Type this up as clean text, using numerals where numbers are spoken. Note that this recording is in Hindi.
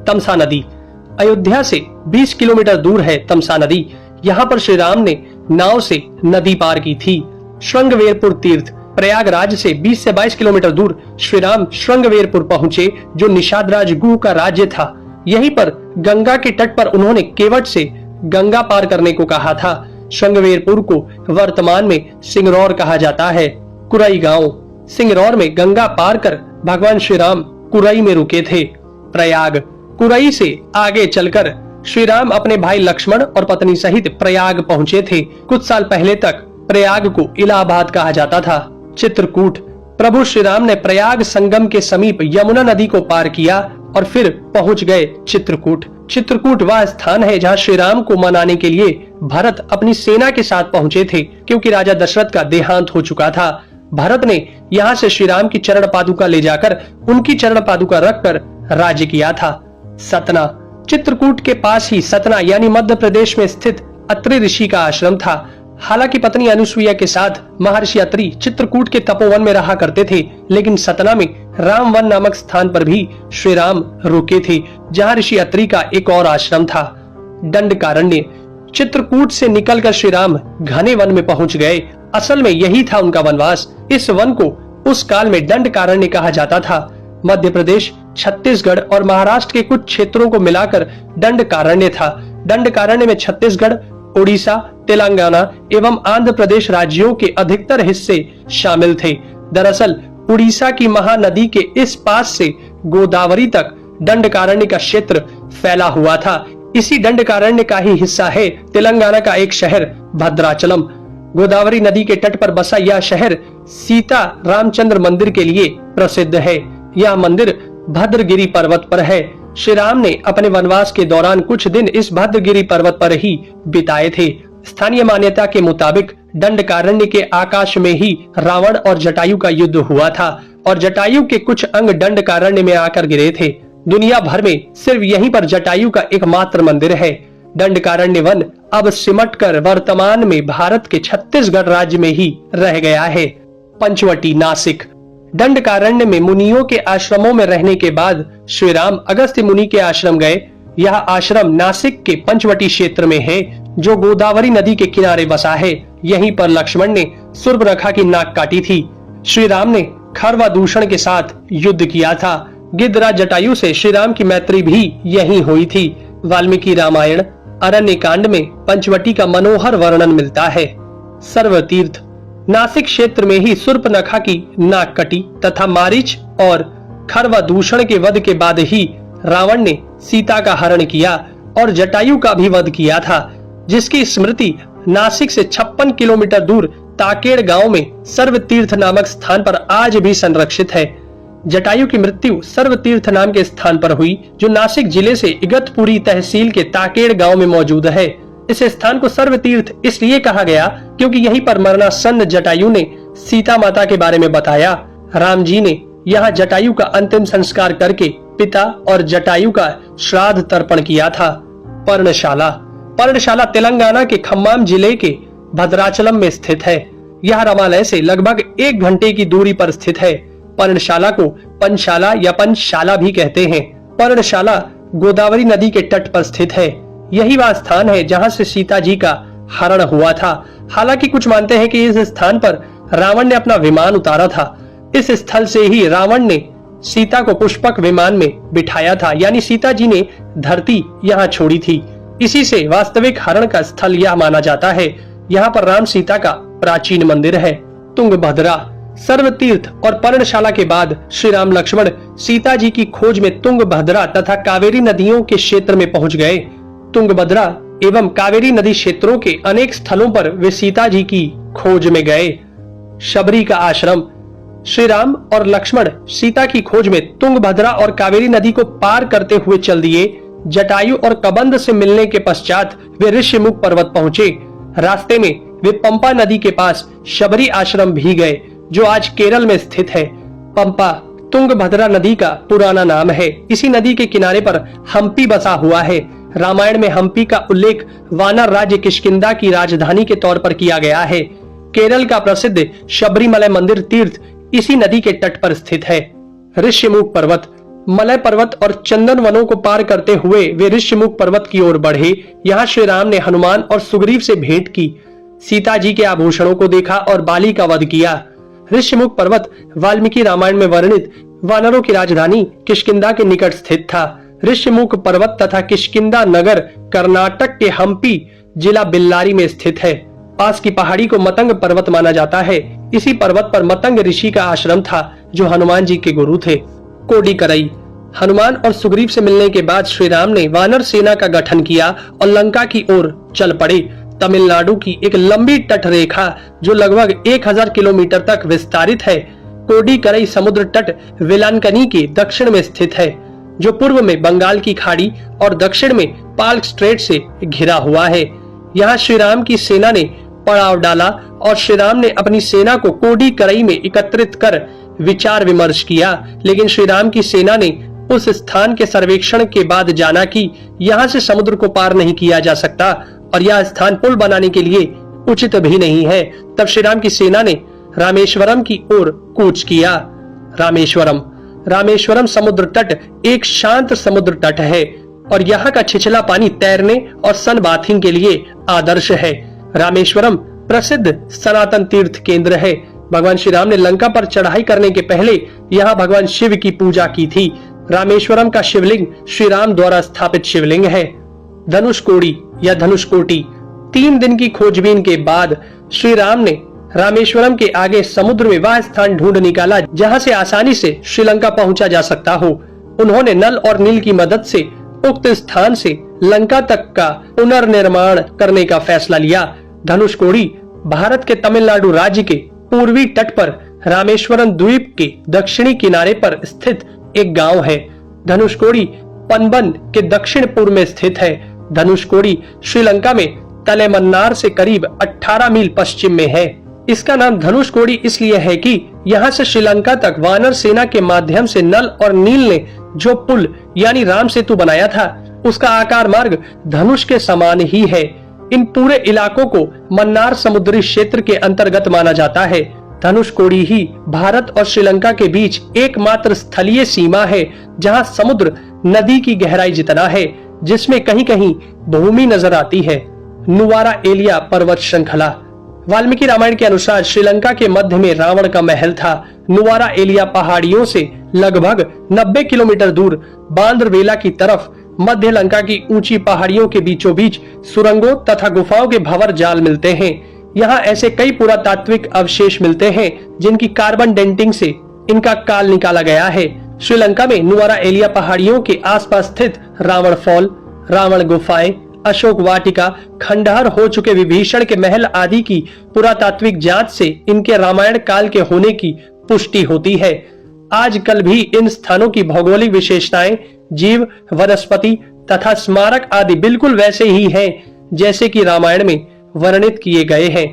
तमसा नदी। अयोध्या से 20 किलोमीटर दूर है तमसा नदी। यहाँ पर श्री राम ने नाव से नदी पार की थी। श्रृंगवेरपुर तीर्थ। प्रयागराज से 20 से 22 किलोमीटर दूर श्री राम श्रृंगवेरपुर पहुंचे, जो निषादराज गुह का राज्य था। यहीं पर गंगा के तट पर उन्होंने केवट से गंगा पार करने को कहा था। श्रृंगवेरपुर को वर्तमान में सिंगरौर कहा जाता है। कुरई गांव। सिंगरौर में गंगा पार कर भगवान श्री राम कुरई में रुके थे। प्रयाग। कुरई से आगे चलकर श्री राम अपने भाई लक्ष्मण और पत्नी सहित प्रयाग पहुंचे थे। कुछ साल पहले तक प्रयाग को इलाहाबाद कहा जाता था। चित्रकूट। प्रभु श्री राम ने प्रयाग संगम के समीप यमुना नदी को पार किया और फिर पहुंच गए चित्रकूट। चित्रकूट वह स्थान है जहां श्री राम को मनाने के लिए भरत अपनी सेना के साथ पहुंचे थे, क्योंकि राजा दशरथ का देहांत हो चुका था। भरत ने यहाँ से श्री राम की चरण पादुका ले जाकर उनकी चरण पादुका रखकर राज्य किया था। सतना। चित्रकूट के पास ही सतना यानी मध्य प्रदेश में स्थित अत्रि ऋषि का आश्रम था। हालांकि पत्नी अनुसुईया के साथ महर्षि अत्रि चित्रकूट के तपोवन में रहा करते थे, लेकिन सतना में रामवन नामक स्थान पर भी श्री राम रुके थे, जहां ऋषि अत्रि का एक और आश्रम था। दंडकारण्य। चित्रकूट से निकलकर श्री राम घने वन में पहुंच गए। असल में यही था उनका वनवास। इस वन को उस काल में दंडकारण्य कहा जाता था। मध्य प्रदेश, छत्तीसगढ़ और महाराष्ट्र के कुछ क्षेत्रों को मिलाकर दंडकारण्य था। दंडकारण्य में छत्तीसगढ़, उड़ीसा, तेलंगाना एवं आंध्र प्रदेश राज्यों के अधिकतर हिस्से शामिल थे। दरअसल उड़ीसा की महानदी के इस पास से गोदावरी तक दंडकारण्य का क्षेत्र फैला हुआ था। इसी दंडकारण्य का ही हिस्सा है तेलंगाना का एक शहर भद्राचलम। गोदावरी नदी के तट पर बसा यह शहर सीता रामचंद्र मंदिर के लिए प्रसिद्ध है। यह मंदिर भद्रगिरी पर्वत पर है। श्री राम ने अपने वनवास के दौरान कुछ दिन इस भद्रगिरी पर्वत पर ही बिताए थे। स्थानीय मान्यता के मुताबिक दंडकारण्य के आकाश में ही रावण और जटायु का युद्ध हुआ था और जटायु के कुछ अंग दंडकारण्य में आकर गिरे थे। दुनिया भर में सिर्फ यहीं पर जटायु का एकमात्र मंदिर है। दंडकारण्य वन अब सिमटकर वर्तमान में भारत के छत्तीसगढ़ राज्य में ही रह गया है। पंचवटी। नासिक। दंडकारण्य में मुनियों के आश्रमों में रहने के बाद श्री राम अगस्त्य मुनि के आश्रम गए। यह आश्रम नासिक के पंचवटी क्षेत्र में है, जो गोदावरी नदी के किनारे बसा है। यहीं पर लक्ष्मण ने सूर्पनखा की नाक काटी थी। श्री राम ने खरवादूषण के साथ युद्ध किया था। गिद्धराज जटायु से श्री राम की मैत्री भी यहीं हुई थी। वाल्मीकि रामायण अरण्य कांड में पंचवटी का मनोहर वर्णन मिलता है। सर्वतीर्थ। नासिक क्षेत्र में ही सूर्पनखा की नाक कटी तथा मारीच और खरवादूषण के वध के बाद ही रावण ने सीता का हरण किया और जटायु का भी वध किया था, जिसकी स्मृति नासिक से 56 किलोमीटर दूर ताकेड़ गांव में सर्वतीर्थ नामक स्थान पर आज भी संरक्षित है। जटायु की मृत्यु सर्वतीर्थ नाम के स्थान पर हुई, जो नासिक जिले से इगतपुरी तहसील के ताकेड़ गांव में मौजूद है। इस स्थान को सर्वतीर्थ इसलिए कहा गया क्योंकि यहीं पर मरणासन्न जटायु ने सीता माता के बारे में बताया। राम जी ने यहाँ जटायु का अंतिम संस्कार करके पिता और जटायु का श्राद्ध तर्पण किया था। पर्णशाला। पर्णशाला तेलंगाना के खम्माम जिले के भद्राचलम में स्थित है। यह रामालय से लगभग 1 घंटे की दूरी पर स्थित है। पर्णशाला को पंचशाला या पंचशाला भी कहते हैं। पर्णशाला गोदावरी नदी के तट पर स्थित है। यही वह स्थान है जहां से सीता जी का हरण हुआ था। हालांकि कुछ मानते हैं कि इस स्थान पर रावण ने अपना विमान उतारा था। इस स्थल से ही रावण ने सीता को पुष्पक विमान में बिठाया था, यानी सीता जी ने धरती यहाँ छोड़ी थी। इसी से वास्तविक हरण का स्थल यह माना जाता है। यहाँ पर राम सीता का प्राचीन मंदिर है। तुंगभद्रा। सर्वतीर्थ और पर्णशाला के बाद श्री राम लक्ष्मण सीता जी की खोज में तुंगभद्रा तथा कावेरी नदियों के क्षेत्र में पहुंच गए। तुंगभद्रा एवं कावेरी नदी क्षेत्रों के अनेक स्थलों पर वे सीता जी की खोज में गए। शबरी का आश्रम। श्री राम और लक्ष्मण सीता की खोज में तुंगभद्रा और कावेरी नदी को पार करते हुए चल दिए। जटायु और कबंध से मिलने के पश्चात वे ऋषिमुख पर्वत पहुंचे। रास्ते में वे पंपा नदी के पास शबरी आश्रम भी गए, जो आज केरल में स्थित है। पंपा तुंगभद्रा नदी का पुराना नाम है। इसी नदी के किनारे पर हम्पी बसा हुआ है। रामायण में हम्पी का उल्लेख वानर राज्य किष्किंधा की राजधानी के तौर पर किया गया है। केरल का प्रसिद्ध शबरीमलय मंदिर तीर्थ इसी नदी के तट पर स्थित है। ऋषिमुख पर्वत। मलय पर्वत और चंदन वनों को पार करते हुए वे ऋष्यमुख पर्वत की ओर बढ़े। यहाँ श्री राम ने हनुमान और सुग्रीव से भेंट की, सीता जी के आभूषणों को देखा और बाली का वध किया। ऋष्यमुख पर्वत वाल्मीकि रामायण में वर्णित वानरों की राजधानी किष्किंधा के निकट स्थित था। ऋष्यमुख पर्वत तथा किष्किंधा नगर कर्नाटक के हम्पी जिला बेल्लारी में स्थित है। पास की पहाड़ी को मतंग पर्वत माना जाता है। इसी पर्वत पर मतंग ऋषि का आश्रम था जो हनुमान जी के गुरु थे। कोडिकरई। हनुमान और सुग्रीव से मिलने के बाद श्री राम ने वानर सेना का गठन किया और लंका की ओर चल पड़े। तमिलनाडु की एक लंबी तट रेखा जो लगभग 1000 किलोमीटर तक विस्तारित है। कोडिकरई समुद्र तट वेलांकनी के दक्षिण में स्थित है, जो पूर्व में बंगाल की खाड़ी और दक्षिण में पाल्क स्ट्रेट से घिरा हुआ है। यहाँ श्री राम की सेना ने पड़ाव डाला और श्री राम ने अपनी सेना को कोडिकरई में एकत्रित कर विचार विमर्श किया, लेकिन श्री राम की सेना ने उस स्थान के सर्वेक्षण के बाद जाना कि यहाँ से समुद्र को पार नहीं किया जा सकता और यह स्थान पुल बनाने के लिए उचित भी नहीं है। तब श्री राम की सेना ने रामेश्वरम की ओर कूच किया। रामेश्वरम समुद्र तट एक शांत समुद्र तट है और यहाँ का छिछला पानी तैरने और सन बाथिंग के लिए आदर्श है। रामेश्वरम प्रसिद्ध सनातन तीर्थ केंद्र है। भगवान श्री राम ने लंका पर चढ़ाई करने के पहले यहाँ भगवान शिव की पूजा की थी। रामेश्वरम का शिवलिंग श्री राम द्वारा स्थापित शिवलिंग है। धनुषकोडी या धनुषकोटी। 3 दिन की खोजबीन के बाद श्री राम ने रामेश्वरम के आगे समुद्र में वह स्थान ढूंढ निकाला जहां से आसानी से श्रीलंका पहुंचा जा सकता हो। उन्होंने नल और नील की मदद से उक्त स्थान से लंका तक का पुनर्निर्माण करने का फैसला लिया। धनुषकोडी भारत के तमिलनाडु राज्य के पूर्वी तट पर रामेश्वरम द्वीप के दक्षिणी किनारे पर स्थित एक गांव है। धनुषकोडी पनबन के दक्षिण पूर्व में स्थित है। धनुषकोडी श्रीलंका में तलेमन्नार से करीब 18 मील पश्चिम में है। इसका नाम धनुषकोडी इसलिए है कि यहाँ से श्रीलंका तक वानर सेना के माध्यम से नल और नील ने जो पुल यानी राम सेतु बनाया था, उसका आकार मार्ग धनुष के समान ही है। इन पूरे इलाकों को मन्नार समुद्री क्षेत्र के अंतर्गत माना जाता है। धनुषकोडी ही भारत और श्रीलंका के बीच एकमात्र स्थलीय सीमा है जहां समुद्र नदी की गहराई जितना है, जिसमें कहीं कहीं भूमि नजर आती है। नुवारा एलिया पर्वत श्रृंखला। वाल्मीकि रामायण के अनुसार श्रीलंका के मध्य में रावण का महल था। नुवारा एलिया पहाड़ियों से लगभग 90 किलोमीटर दूर बांद्रवेला की तरफ मध्य लंका की ऊंची पहाड़ियों के बीचों बीच सुरंगों तथा गुफाओं के भंवर जाल मिलते हैं। यहाँ ऐसे कई पुरातात्विक अवशेष मिलते हैं जिनकी कार्बन डेंटिंग से इनका काल निकाला गया है। श्रीलंका में नुवारा एलिया पहाड़ियों के आसपास स्थित रावण फॉल, रावण गुफाएं, अशोक वाटिका, खंडहर हो चुके विभीषण के महल आदि की पुरातात्विक जांच से इनके रामायण काल के होने की पुष्टि होती है। आजकल भी इन स्थानों की भौगोलिक विशेषताएं, जीव, वनस्पति तथा स्मारक आदि बिल्कुल वैसे ही हैं जैसे कि रामायण में वर्णित किए गए हैं।